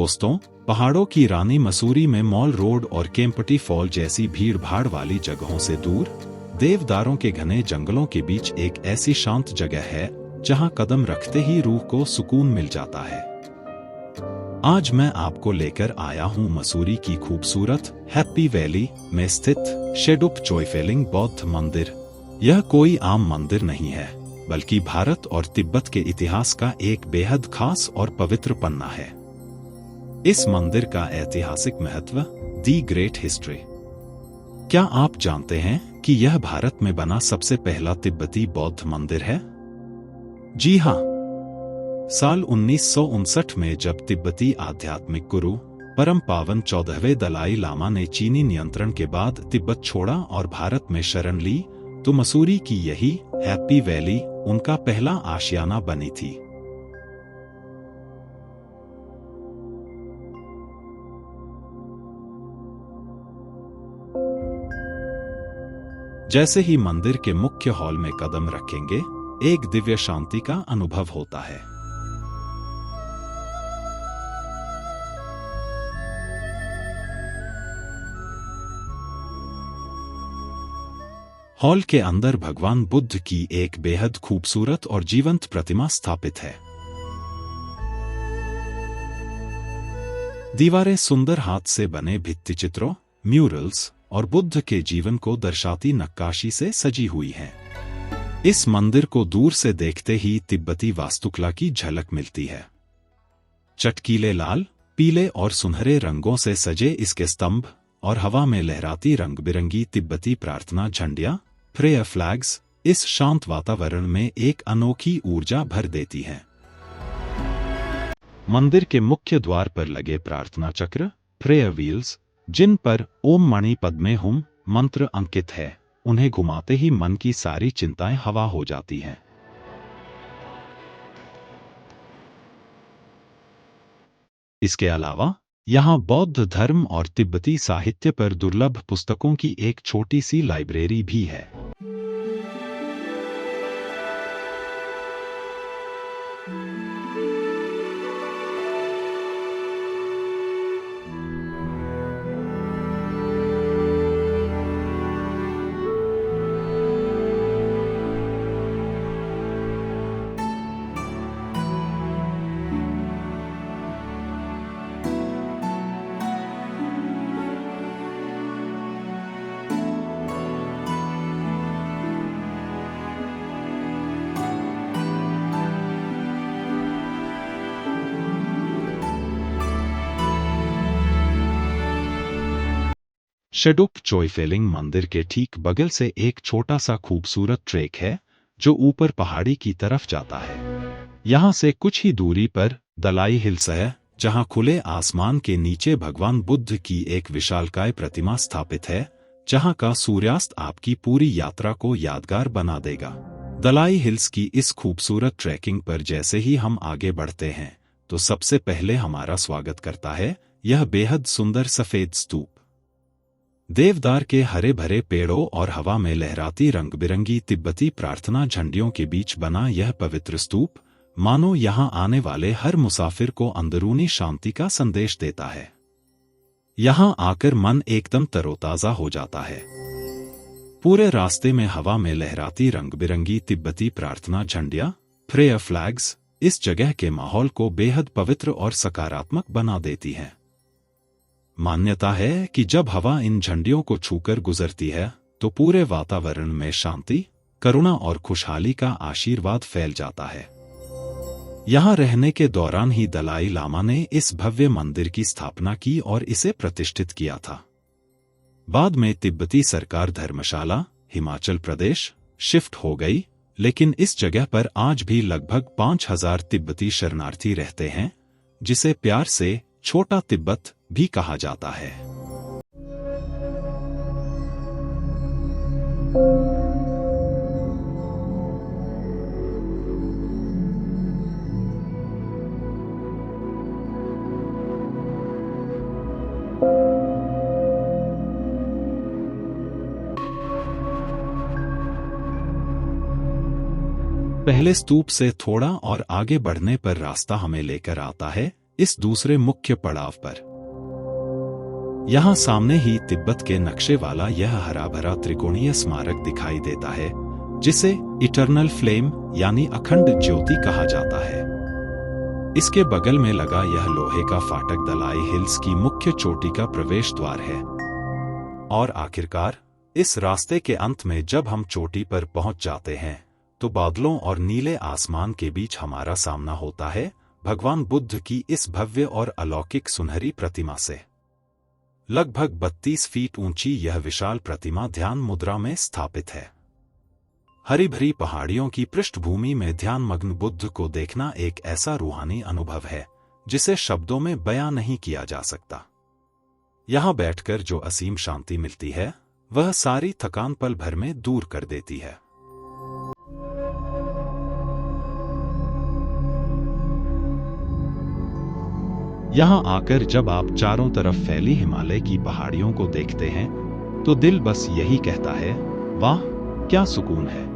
दोस्तों, पहाड़ों की रानी मसूरी में मॉल रोड और केम्पटी फॉल जैसी भीड़-भाड़ वाली जगहों से दूर, देवदारों के घने जंगलों के बीच एक ऐसी शांत जगह है जहां कदम रखते ही रूह को सुकून मिल जाता है। आज मैं आपको लेकर आया हूं मसूरी की खूबसूरत हैप्पी वैली में स्थित शेडुप चोइफेलिंग बौद्ध मंदिर। यह कोई आम मंदिर नहीं है, बल्कि भारत और तिब्बत के इतिहास का एक बेहद खास और पवित्र पन्ना है। इस मंदिर का ऐतिहासिक महत्व, दी ग्रेट हिस्ट्री। क्या आप जानते हैं कि यह भारत में बना सबसे पहला तिब्बती बौद्ध मंदिर है? जी हाँ, साल 1959 में जब तिब्बती आध्यात्मिक गुरु परम पावन 14वें दलाई लामा ने चीनी नियंत्रण के बाद तिब्बत छोड़ा और भारत में शरण ली, तो मसूरी की यही हैप्पी वैली उनका पहला आशियाना बनी थी। जैसे ही मंदिर के मुख्य हॉल में कदम रखेंगे, एक दिव्य शांति का अनुभव होता है। हॉल के अंदर भगवान बुद्ध की एक बेहद खूबसूरत और जीवंत प्रतिमा स्थापित है। दीवारें सुंदर हाथ से बने भित्तिचित्रों, म्यूरल्स और बुद्ध के जीवन को दर्शाती नक्काशी से सजी हुई हैं। इस मंदिर को दूर से देखते ही तिब्बती वास्तुकला की झलक मिलती है। चटकीले लाल, पीले और सुनहरे रंगों से सजे इसके स्तंभ और हवा में लहराती रंग-बिरंगी तिब्बती प्रार्थना झंडियां, प्रेयर फ्लैग्स, इस शांत वातावरण में एक अनोखी ऊर्जा भर देती हैं। मंदिर के मुख्य द्वार पर लगे प्रार्थना चक्र, प्रेयर व्हील्स, जिन पर ओम मणि पद्मे हुम मंत्र अंकित है, उन्हें घुमाते ही मन की सारी चिंताएं हवा हो जाती हैं। इसके अलावा यहाँ बौद्ध धर्म और तिब्बती साहित्य पर दुर्लभ पुस्तकों की एक छोटी सी लाइब्रेरी भी है। शेडुप चोइफेलिंग मंदिर के ठीक बगल से एक छोटा सा खूबसूरत ट्रेक है जो ऊपर पहाड़ी की तरफ जाता है। यहाँ से कुछ ही दूरी पर दलाई हिल्स है, जहाँ खुले आसमान के नीचे भगवान बुद्ध की एक विशालकाय प्रतिमा स्थापित है, जहाँ का सूर्यास्त आपकी पूरी यात्रा को यादगार बना देगा। दलाई हिल्स की इस खूबसूरत ट्रैकिंग पर जैसे ही हम आगे बढ़ते हैं, तो सबसे पहले हमारा स्वागत करता है यह बेहद सुंदर सफेद स्तूप। देवदार के हरे भरे पेड़ों और हवा में लहराती रंग-बिरंगी तिब्बती प्रार्थना झंडियों के बीच बना यह पवित्र स्तूप, मानो यहाँ आने वाले हर मुसाफिर को अंदरूनी शांति का संदेश देता है। यहाँ आकर मन एकदम तरोताजा हो जाता है। पूरे रास्ते में हवा में लहराती रंग-बिरंगी तिब्बती प्रार्थना झंडियां, प्रेयर फ्लैग्स, इस जगह के माहौल को बेहद पवित्र और सकारात्मक बना देती हैं। मान्यता है कि जब हवा इन झंडियों को छूकर गुजरती है, तो पूरे वातावरण में शांति, करुणा और खुशहाली का आशीर्वाद फैल जाता है। यहाँ रहने के दौरान ही दलाई लामा ने इस भव्य मंदिर की स्थापना की और इसे प्रतिष्ठित किया था। बाद में तिब्बती सरकार धर्मशाला, हिमाचल प्रदेश, शिफ्ट हो गई, लेकिन इस जगह पर आज भी लगभग 5000 तिब्बती शरणार्थी रहते हैं, जिसे प्यार से छोटा तिब्बत भी कहा जाता है। पहले स्तूप से थोड़ा और आगे बढ़ने पर रास्ता हमें लेकर आता है इस दूसरे मुख्य पड़ाव पर। यहाँ सामने ही तिब्बत के नक्शे वाला यह हरा भरा त्रिकोणीय स्मारक दिखाई देता है, जिसे इटर्नल फ्लेम यानी अखंड ज्योति कहा जाता है। इसके बगल में लगा यह लोहे का फाटक दलाई हिल्स की मुख्य चोटी का प्रवेश द्वार है। और आखिरकार इस रास्ते के अंत में जब हम चोटी पर पहुंच जाते हैं तो बादलों और नीले आसमान के बीच हमारा सामना होता है भगवान बुद्ध की इस भव्य और अलौकिक सुनहरी प्रतिमा से। लगभग 32 फीट ऊंची यह विशाल प्रतिमा ध्यान मुद्रा में स्थापित है। हरी भरी पहाड़ियों की पृष्ठभूमि में ध्यानमग्न बुद्ध को देखना एक ऐसा रूहानी अनुभव है जिसे शब्दों में बयां नहीं किया जा सकता। यहां बैठकर जो असीम शांति मिलती है वह सारी थकान पल भर में दूर कर देती है। यहाँ आकर जब आप चारों तरफ फैली हिमालय की पहाड़ियों को देखते हैं तो दिल बस यही कहता है, वाह क्या सुकून है।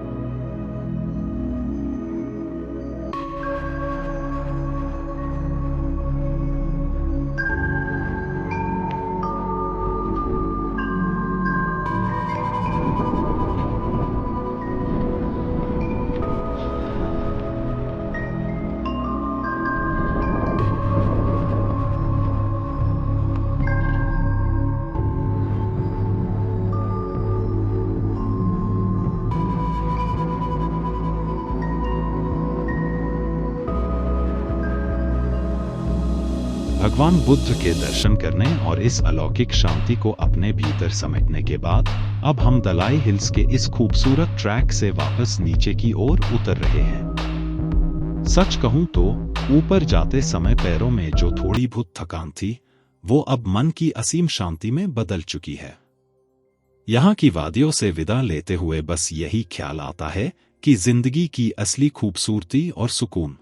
भगवान बुद्ध के दर्शन करने और इस अलौकिक शांति को अपने भीतर समेटने के बाद अब हम दलाई हिल्स के इस खूबसूरत ट्रैक से वापस नीचे की ओर उतर रहे हैं। सच कहूं तो ऊपर जाते समय पैरों में जो थोड़ी बहुत थकान थी वो अब मन की असीम शांति में बदल चुकी है। यहाँ की वादियों से विदा लेते हुए बस यही ख्याल आता है कि जिंदगी की असली खूबसूरती और सुकून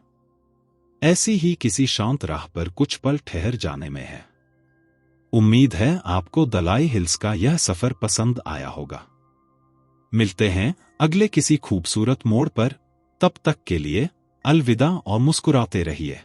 ऐसी ही किसी शांत राह पर कुछ पल ठहर जाने में है। उम्मीद है आपको दलाई हिल्स का यह सफर पसंद आया होगा। मिलते हैं अगले किसी खूबसूरत मोड़ पर, तब तक के लिए अलविदा और मुस्कुराते रहिए।